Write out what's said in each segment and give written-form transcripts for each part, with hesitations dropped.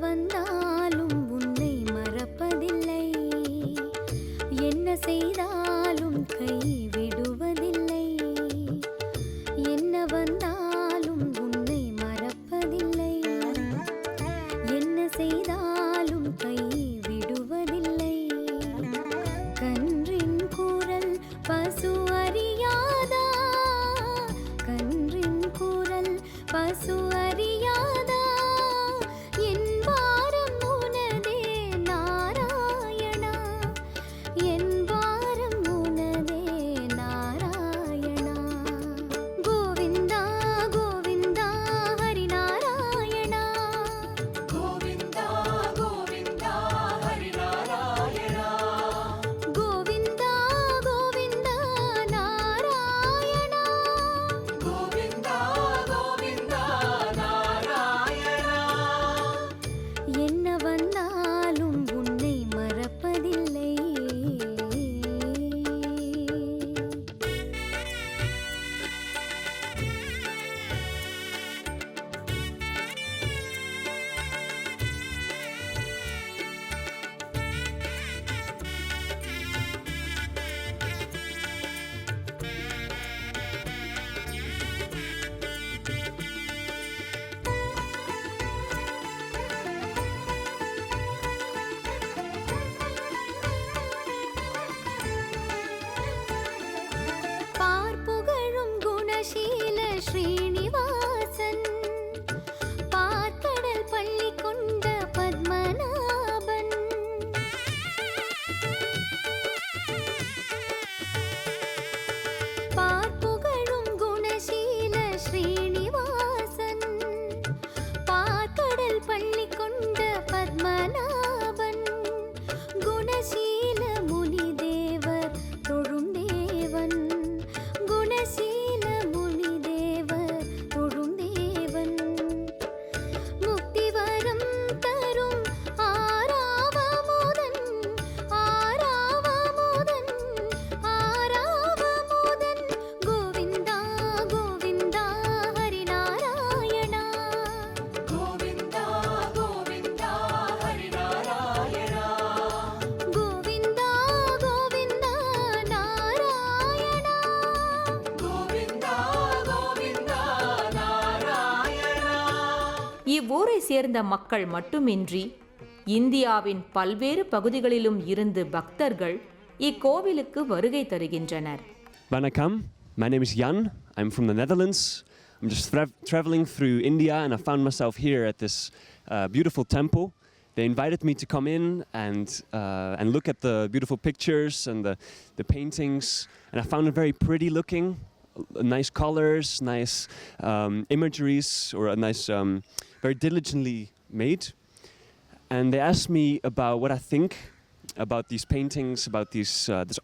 வந்தாலும் உன்னை மறப்பதில்லை, என்ன செய்தாலும் கைவிடுவதில்லை. என்ன வந்தாலும் உன்னை மறப்பதில்லை, என்ன செய்தாலும் கைவிடுவதில்லை. கன்றின் குரல் பசு அறியாதா, கன்றின் குரல் பசு அறியாதா. என் பாரம் உனதே நாராயணா, என் பாரம் உனதே நாராயணா. கோவிந்தா கோவிந்தா ஹரி நாராயணா, கோவிந்தா கோவிந்தா ஹரி நாராயணா, கோவிந்தா கோவிந்தா நாராயணா. கோவிந்தா கோவிந்தா நாராயணா. என்ன வந்தாலும் உன்னை மறப்பதில்லை. பார்ப்புகழும் குணசீல ஸ்ரீனிவாசன், பார்க்கடல் பள்ளி கொண்ட பத்மநாபன். பார்ப்புகழும் குணசீல ஸ்ரீனிவாசன், பார்க்கடல் பள்ளி கொண்ட பத்மநாபன். குணசீல முனிதேவர் தொழும் தேவன், குணசீல முனிதேவர் தொழும் தேவன். முக்திவரம் தரும் ஆராவமுதன், ஆராவமுதன், ஆராவமுதன். கோவிந்தா கோவிந்தா ஹரி நாராயணா, கோவிந்தா கோவிந்தா ஹரி நாராயணா, கோவிந்தா கோவிந்தா நாராயணா. கோவிந்தா கோவிந்தா நாராயணா. இவ்வூரை சேர்ந்த மக்கள் மட்டுமின்றி இந்தியாவின் பல்வேறு பகுதிகளிலும் இருந்து பக்தர்கள் இக்கோவிலுக்கு வருகை தருகின்றனர். Vanakkam, my name is Jan. I'm from the Netherlands. I'm just traveling through India and I found myself here at this beautiful temple. They invited me to come in and look at the beautiful pictures and the paintings, and I found it very pretty looking, nice colors, nice imageries, or a nice, very diligently made. And they asked me about what I think about these paintings, about this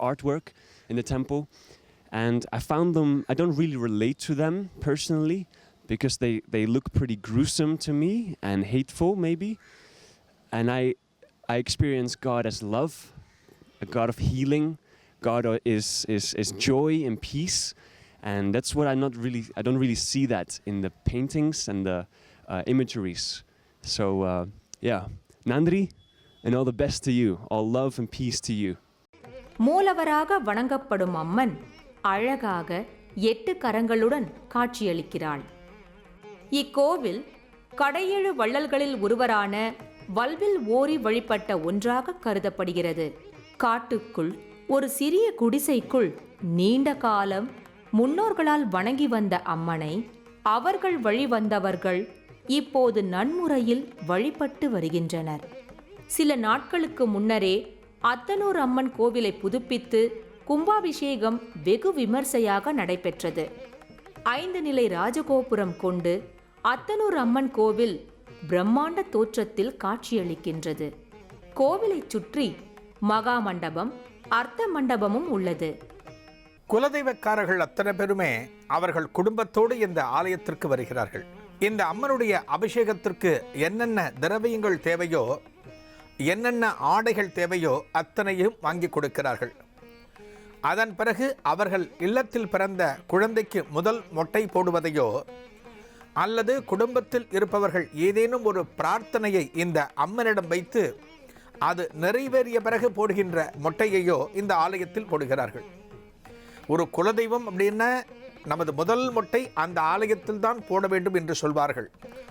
artwork in the temple. And I found them, I don't really relate to them personally because they look pretty gruesome to me and hateful maybe. And I experience God as love, a God of healing. God is joy and peace. And that's what I don't really see that in the paintings and the imageries. So yeah, Nandri, and all the best to you. All love and peace to you. மூலவராக வணங்கப்படும் அம்மன் அழகாக 8 கரங்களுடன் காட்சியளிக்கிறாள். இக்கோவில் கடையேழு வள்ளல்களில் ஒருவரான வல்வில் ஓரி வழிபட்ட ஒன்றாக கருதப்படுகிறது. காட்டுக்குள் ஒரு சிறிய குடிசைக்குள் நீண்ட காலம் முன்னோர்களால் வணங்கி வந்த அம்மனை அவர்கள் வழி வந்தவர்கள் இப்போது நன்முறையில் வழிபட்டு வருகின்றனர். சில நாட்களுக்கு முன்னரே அத்தனூர் அம்மன் கோவிலை புதுப்பித்து கும்பாபிஷேகம் வெகு விமர்சையாக நடைபெற்றது. 5 நிலை ராஜகோபுரம் கொண்டு அத்தனூர் அம்மன் கோவில் பிரம்மாண்ட தோற்றத்தில் காட்சியளிக்கின்றது. கோவிலைச் சுற்றி மகா மண்டபம், அர்த்த மண்டபமும் உள்ளது. குலதெய்வக்காரர்கள் அத்தனை பேருமே அவர்கள் குடும்பத்தோடு இந்த ஆலயத்திற்கு வருகிறார்கள். இந்த அம்மனுடைய அபிஷேகத்திற்கு என்னென்ன திரவியங்கள் தேவையோ, என்னென்ன ஆடைகள் தேவையோ அத்தனையும் வாங்கி கொடுக்கிறார்கள். அதன் பிறகு அவர்கள் இல்லத்தில் பிறந்த குழந்தைக்கு முதல் மொட்டை போடுவதையோ அல்லது குடும்பத்தில் இருப்பவர்கள் ஏதேனும் ஒரு பிரார்த்தனையை இந்த அம்மனிடம் வைத்து அது நிறைவேறிய பிறகு போடுகின்ற மொட்டையையோ இந்த ஆலயத்தில் போடுகிறார்கள். ஒரு குலதெய்வம் அப்படின்னா நமது முதல் மொட்டை அந்த ஆலயத்தில் தான் போட வேண்டும் என்று சொல்வார்கள்.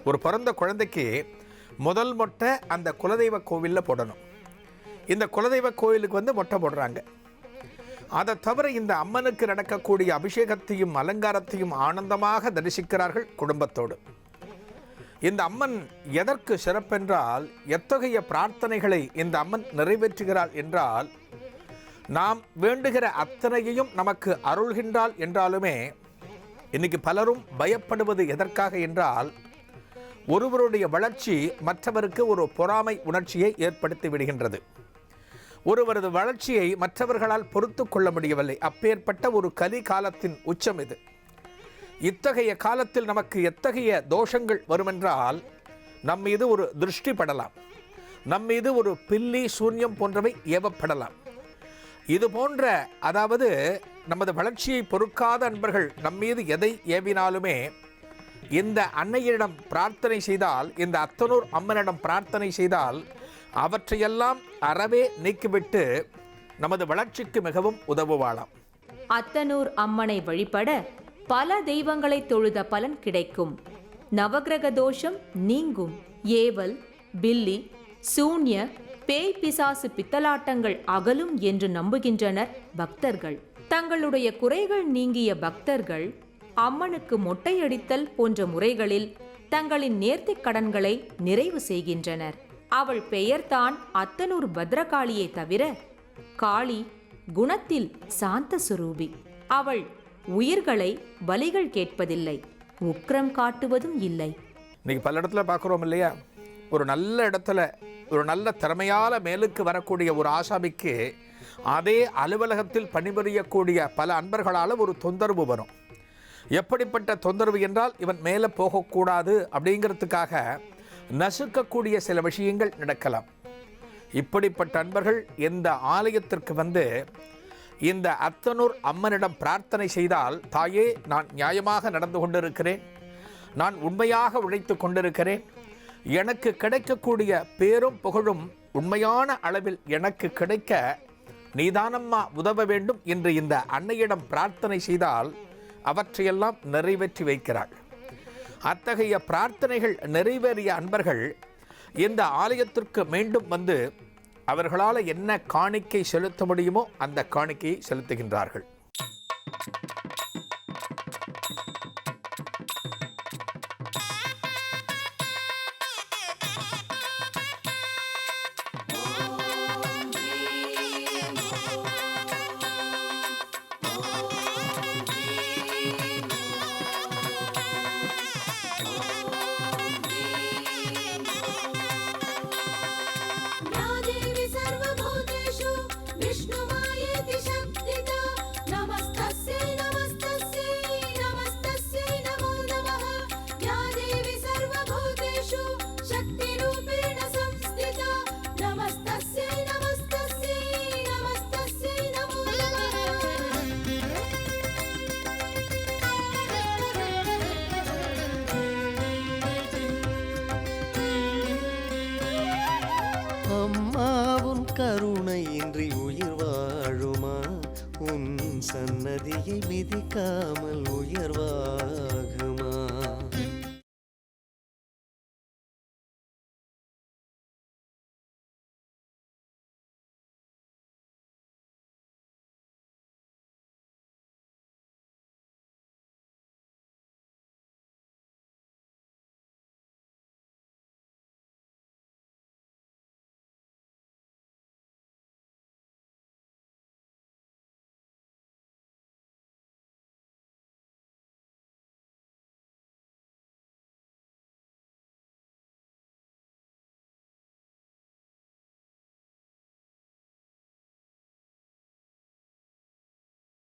ஒரு பிறந்த குழந்தைக்கு முதல் மொட்டை அந்த குலதெய்வ கோவிலில் போடணும். இந்த குலதெய்வ கோவிலுக்கு வந்து மொட்டை போடுறாங்க. அதை தவிர இந்த அம்மனுக்கு நடக்கக்கூடிய அபிஷேகத்தையும் அலங்காரத்தையும் ஆனந்தமாக தரிசிக்கிறார்கள் குடும்பத்தோடு. இந்த அம்மன் எதற்கு சிறப்பென்றால், எத்தகைய பிரார்த்தனைகளை இந்த அம்மன் நிறைவேற்றுகிறாள் என்றால், நாம் வேண்டுகிற அத்தனையையும் நமக்கு அருள்கின்றாள் என்றாலுமே இன்னைக்கு பலரும் பயப்படுவது எதற்காக என்றால், ஒருவருடைய வளர்ச்சி மற்றவருக்கு ஒரு பொறாமை உணர்ச்சியை ஏற்படுத்தி விடுகின்றது. ஒருவரது வளர்ச்சியை மற்றவர்களால் பொறுத்து கொள்ள முடியவில்லை. அப்பேற்பட்ட ஒரு கலி காலத்தின் உச்சம் இது. இத்தகைய காலத்தில் நமக்கு எத்தகைய தோஷங்கள் வருமென்றால், நம்மீது ஒரு திருஷ்டி படலாம், நம்மீது ஒரு பில்லி சூன்யம் போன்றவை ஏவப்படலாம். இது போன்ற, அதாவது நமது வளர்ச்சியை பொறுக்காத அன்பர்கள் நம்மீது எதை ஏவினாலுமே இந்த அன்னையிடம் பிரார்த்தனை செய்தால், இந்த அத்தனூர் அம்மனிடம் பிரார்த்தனை செய்தால் அவற்றையெல்லாம் அறவே நீக்கிவிட்டு நமது வளர்ச்சிக்கு மிகவும் உதவுவாளாம். அத்தனூர் அம்மனை வழிபட பல தெய்வங்களை தொழுத பலன் கிடைக்கும். நவக்கிரக தோஷம் நீங்கும். ஏவல், பில்லி, சூன்ய, பேய் பிசாசு பித்தலாட்டங்கள் அகலும் என்று நம்புகின்றனர் பக்தர்கள். தங்களுடைய குறைகள் நீங்கிய பக்தர்கள் அம்மனுக்கு மொட்டையடித்தல் போன்ற முறைகளில் தங்களின் நேர்த்திக் கடன்களை நிறைவு செய்கின்றனர். அவள் பெயர்தான் அத்தனூர் பத்ரகாளியை தவிர, காளி குணத்தில் சாந்த சுரூபி. அவள் உயிர்களை பலிகள் கேட்பதில்லை, உக்கிரம் காட்டுவதும் இல்லை. இன்னைக்கு பல இடத்துல பார்க்குறோம் இல்லையா, ஒரு நல்ல இடத்துல ஒரு நல்ல திறமையால மேலுக்கு வரக்கூடிய ஒரு ஆசாமிக்கு அதே அலுவலகத்தில் பணிபுரியக்கூடிய பல அன்பர்களால் ஒரு தொந்தரவு வரும். எப்படிப்பட்ட தொந்தரவு என்றால், இவன் மேலே போகக்கூடாது அப்படிங்கிறதுக்காக நசுக்கக்கூடிய சில விஷயங்கள் நடக்கலாம். இப்படிப்பட்ட அன்பர்கள் இந்த ஆலயத்திற்கு வந்து இந்த அத்தனூர் அம்மனிடம் பிரார்த்தனை செய்தால், தாயே, நான் நியாயமாக நடந்து கொண்டிருக்கிறேன், நான் உண்மையாக உழைத்து கொண்டிருக்கிறேன், எனக்கு கிடைக்கக்கூடிய பேரும் புகழும் உண்மையான அளவில் எனக்கு கிடைக்க நீதானம்மா உதவ வேண்டும் என்று இந்த அன்னையிடம் பிரார்த்தனை செய்தால் அவற்றையெல்லாம் நிறைவேற்றி வைக்கிறாள். அத்தகைய பிரார்த்தனைகள் நிறைவேறிய அன்பர்கள் இந்த ஆலயத்திற்கு மீண்டும் வந்து அவர்களால் என்ன காணிக்கை செலுத்த முடியுமோ அந்த காணிக்கையை செலுத்துகின்றார்கள். அம்மாவும் கருணையின்றி உயிர் வாழுமா? உன் சன்னதியை மிதிக்காமல் உயர்வாகுமா?